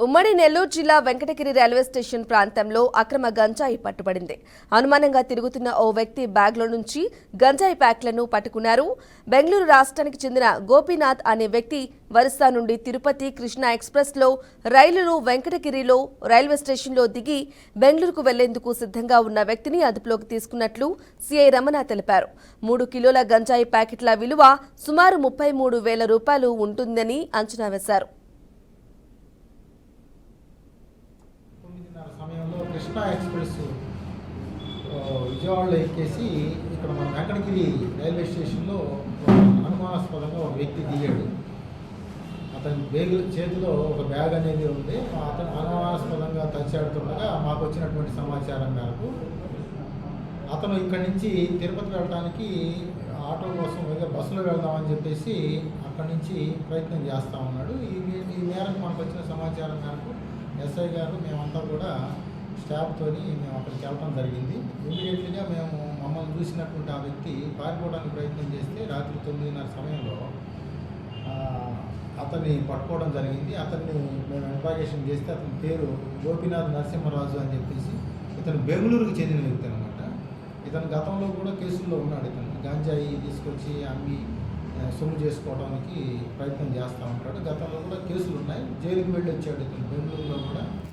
ఉమ్మడి నెల్లూరు జిల్లా Venkatagiri railway station ప్రాంతంలో అక్రమ గంజాయి పట్టుబడింది. అనుమానంగా తిరుగుతున్న ఓ వ్యక్తి బ్యాగ్లో నుంచి గంజాయి ప్యాక్లను పట్టుకున్నారు. బెంగళూరు రాష్ట్రానికి చెందిన గోపీనాథ్ అనే వ్యక్తి వరిసా నుండి తిరుపతి కృష్ణా ఎక్స్ప్రెస్లో రైలులో వెంకటగిరిలో రైల్వే స్టేషన్లో దిగి బెంగళూరుకు వెళ్లేందుకు సిద్ధంగా ఉన్న వ్యక్తిని అదుపులోకి తీసుకున్నట్లు సిఐ రమణ తెలిపారు. 3 కిలోల గంజాయి ప్యాకెట్ల విలువ సుమారు 33,000 రూపాయలు ఉంటుందని అంచనా వేశారు. సమయంలో కృష్ణా ఎక్స్ప్రెస్ విజయవాడలో ఎక్కేసి ఇక్కడ మన వెంకటగిరి రైల్వే స్టేషన్లో అనుమానాస్పదంగా ఒక వ్యక్తి దిగాడు. అతని చేతిలో ఒక బ్యాగ్ అనేది ఉంది. అతను అనుమానాస్పదంగా తచ్చాడుతుండగా మాకు వచ్చినటువంటి సమాచారం మేరకు అతను ఇక్కడి నుంచి తిరుపతి వెళ్ళడానికి ఆటో కోసం బస్సులో వెళ్దామని చెప్పేసి అక్కడి నుంచి ప్రయత్నం చేస్తూ ఉన్నాడు. ఈ మేరకు మనకు వచ్చిన సమాచారం మేరకు ఎస్ఐ గారు మేమంతా కూడా స్టాఫ్తో మేము అక్కడికి వెళ్ళడం జరిగింది. ఇమీడియట్లీగా మమ్మల్ని చూసినటువంటి ఆ వ్యక్తి పారిపోవడానికి ప్రయత్నం చేస్తే రాత్రి 9:30 సమయంలో అతన్ని పట్టుకోవడం జరిగింది. అతన్ని మేము ఇంట్రాగేషన్ చేస్తే అతని పేరు గోపీనాథ్ నరసింహరాజు అని చెప్పేసి ఇతను బెంగళూరుకు చెందిన వ్యక్తి అనమాట. ఇతను గతంలో కూడా కేసుల్లో ఉన్నాడు. ఇతను గాంజాయి తీసుకొచ్చి అమ్మి సొమ్ము చేసుకోవడానికి ప్రయత్నం చేస్తూ ఉంటాడు. గతంలో కూడా కేసులు ఉన్నాయి. జైలుకి వెళ్ళి వచ్చాడు ఇతను బెంగళూరులో కూడా.